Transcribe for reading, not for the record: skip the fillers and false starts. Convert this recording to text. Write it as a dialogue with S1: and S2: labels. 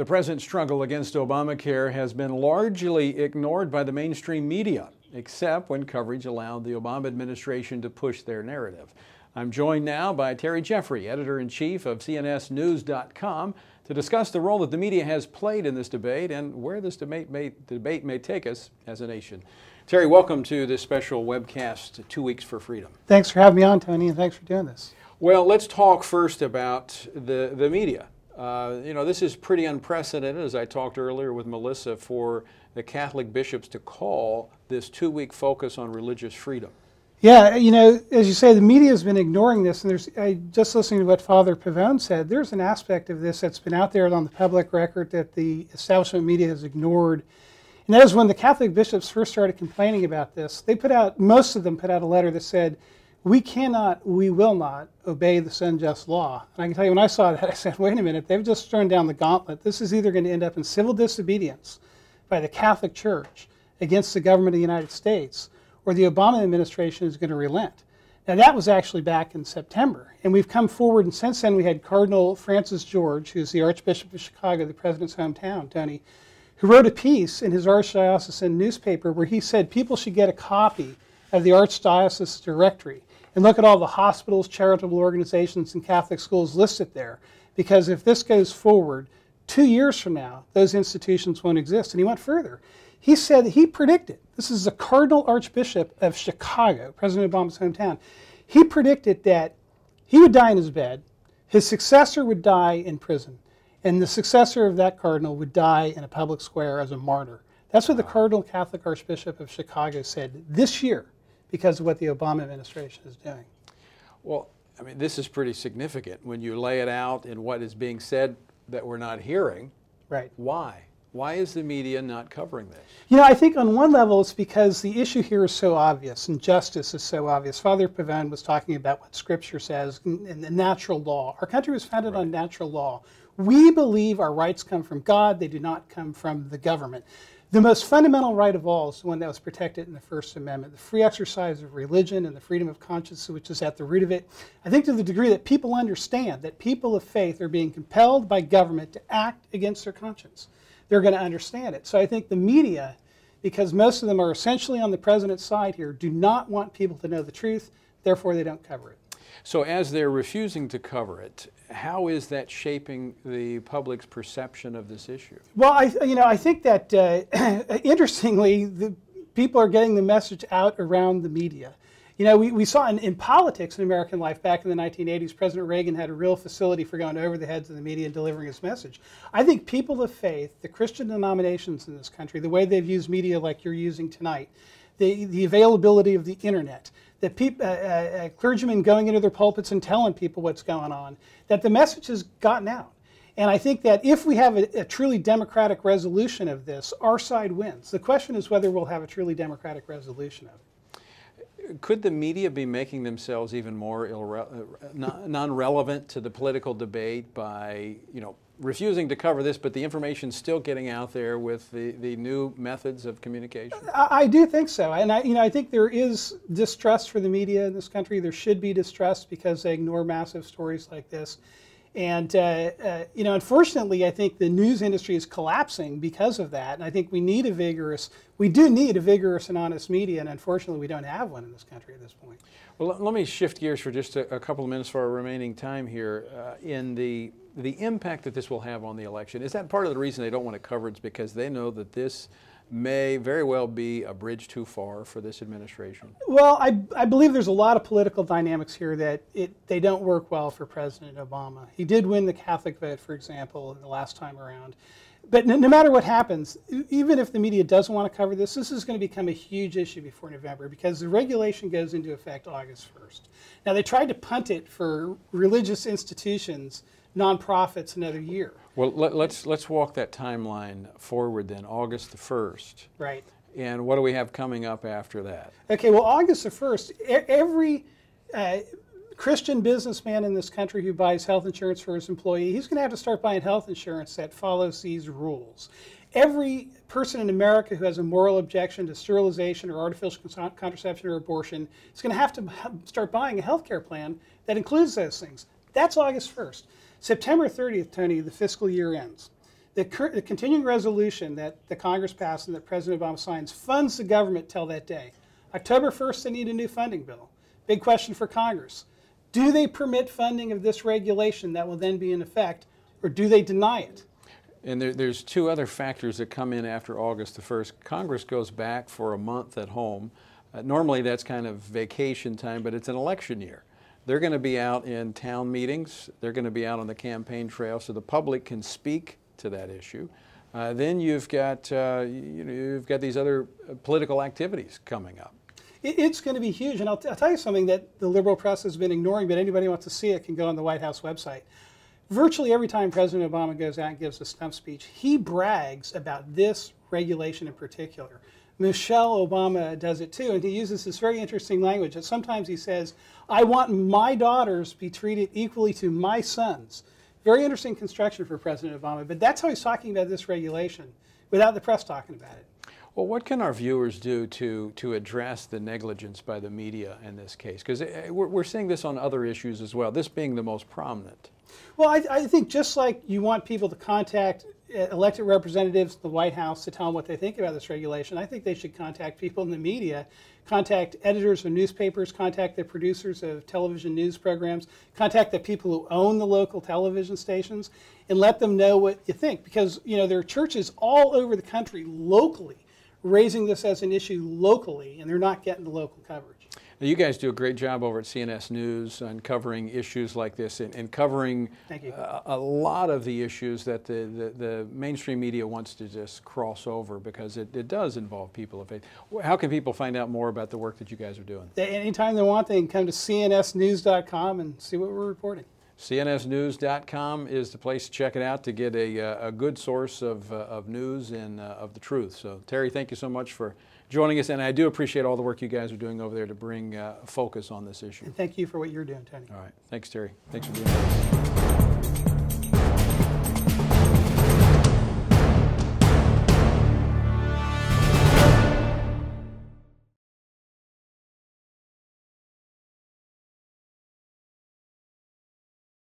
S1: The president's struggle against Obamacare has been largely ignored by the mainstream media, except when coverage allowed the Obama administration to push their narrative. I'm joined now by Terry Jeffrey, editor-in-chief of CNSnews.com, to discuss the role that the media has played in this debate and where this debate may take us as a nation. Terry, welcome to this special webcast, 2 Weeks for Freedom.
S2: Thanks for having me on, Tony, and thanks for doing this.
S1: Well, let's talk first about the media. This is pretty unprecedented, as I talked earlier with Melissa, for the Catholic bishops to call this 2 week focus on religious freedom.
S2: Yeah, as you say, the media has been ignoring this, and just listening to what Father Pavone said, there's an aspect of this that's been out there on the public record that the establishment media has ignored. And that is when the Catholic bishops first started complaining about this, most of them put out a letter that said, we will not obey this unjust law. And I can tell you, when I saw that, I said, wait a minute, they've just thrown down the gauntlet. This is either going to end up in civil disobedience by the Catholic Church against the government of the United States, or the Obama administration is going to relent. Now, that was actually back in September. And we've come forward, and since then we had Cardinal Francis George, who's the Archbishop of Chicago, the president's hometown, Tony, who wrote a piece in his archdiocesan newspaper where he said people should get a copy of the Archdiocese Directory and look at all the hospitals, charitable organizations, and Catholic schools listed there. Because if this goes forward, 2 years from now, those institutions won't exist. And he went further. He said he predicted, this is the Cardinal Archbishop of Chicago, President Obama's hometown, he predicted that he would die in his bed, his successor would die in prison, and the successor of that cardinal would die in a public square as a martyr. That's what the Cardinal Catholic Archbishop of Chicago said this year, because of what the Obama administration is doing.
S1: Well, I mean, this is pretty significant when you lay it out in what is being said that we're not hearing.
S2: Right.
S1: Why? Why is the media not covering this?
S2: I think on one level it's because the issue here is so obvious and justice is so obvious. Father Pavone was talking about what Scripture says and the natural law. Our country was founded on natural law. We believe our rights come from God. They do not come from the government. The most fundamental right of all is the one that was protected in the First Amendment, the free exercise of religion and the freedom of conscience, which is at the root of it. I think to the degree that people understand that people of faith are being compelled by government to act against their conscience, they're going to understand it. So I think the media, because most of them are essentially on the president's side here, do not want people to know the truth, therefore they don't cover it.
S1: So as they're refusing to cover it, how is that shaping the public's perception of this issue?
S2: Well, I think that, interestingly, the people are getting the message out around the media. We saw in politics in American life back in the 1980s, President Reagan had a real facility for going over the heads of the media and delivering his message. I think people of faith, the Christian denominations in this country, the way they've used media like you're using tonight, the availability of the internet, the clergymen going into their pulpits and telling people what's going on, that the message has gotten out. And I think that if we have a truly democratic resolution of this, our side wins. The question is whether we'll have a truly democratic resolution of it.
S1: Could the media be making themselves even more non-relevant to the political debate by, refusing to cover this, but the information's still getting out there with the new methods of communication?
S2: I do think so, and I think there is distrust for the media in this country. There should be distrust because they ignore massive stories like this. And unfortunately, I think the news industry is collapsing because of that. And I think we do need a vigorous and honest media, and unfortunately, we don't have one in this country at this point.
S1: Well, let me shift gears for just a couple of minutes for our remaining time here. In the impact that this will have on the election, is that part of the reason they don't want to cover it? Is because they know that this may very well be a bridge too far for this administration?
S2: Well, I believe there's a lot of political dynamics here that they don't work well for President Obama. He did win the Catholic vote, for example, the last time around. But no matter what happens, even if the media doesn't want to cover this, this is going to become a huge issue before November because the regulation goes into effect August 1st. Now, they tried to punt it for religious institutions, nonprofits, another year.
S1: Well, let's walk that timeline forward then, August the 1st.
S2: Right.
S1: And what do we have coming up after that?
S2: Okay, well, August the 1st, every Christian businessman in this country who buys health insurance for his employee, he's going to have to start buying health insurance that follows these rules. Every person in America who has a moral objection to sterilization or artificial contraception or abortion is going to have to start buying a health care plan that includes those things. That's August 1st. September 30th, Tony, the fiscal year ends. The continuing resolution that the Congress passed and that President Obama signs funds the government till that day. October 1st, they need a new funding bill. Big question for Congress. Do they permit funding of this regulation that will then be in effect, or do they deny it?
S1: And there's two other factors that come in after August the 1st. Congress goes back for a month at home. Normally that's kind of vacation time, but it's an election year. They're going to be out in town meetings. They're going to be out on the campaign trail so the public can speak to that issue. Then you've got these other political activities coming up.
S2: It's going to be huge, and I'll tell you something that the liberal press has been ignoring, but anybody who wants to see it can go on the White House website. Virtually every time President Obama goes out and gives a stump speech, he brags about this regulation in particular. Michelle Obama does it too, and he uses this very interesting language. And sometimes he says, I want my daughters to be treated equally to my sons. Very interesting construction for President Obama, but that's how he's talking about this regulation without the press talking about it.
S1: Well, what can our viewers do to address the negligence by the media in this case? Because we're seeing this on other issues as well, this being the most prominent.
S2: Well, I think just like you want people to contact elected representatives in the White House to tell them what they think about this regulation, I think they should contact people in the media, contact editors of newspapers, contact the producers of television news programs, contact the people who own the local television stations, and let them know what you think. Because, you know, there are churches all over the country locally raising this as an issue locally, and they're not getting the local coverage.
S1: Now, you guys do a great job over at CNS News on covering issues like this and covering a lot of the issues that the mainstream media wants to just cross over, because it does involve people of faith. How can people find out more about the work that you guys are doing?
S2: Anytime they want, they can come to cnsnews.com and see what we're reporting.
S1: cnsnews.com is the place to check it out to get a good source of news and of the truth. So, Terry, thank you so much for joining us, and I do appreciate all the work you guys are doing over there to bring focus on this issue.
S2: And thank you for what you're doing, Tony.
S1: All right. Thanks, Terry. Thanks for being with us.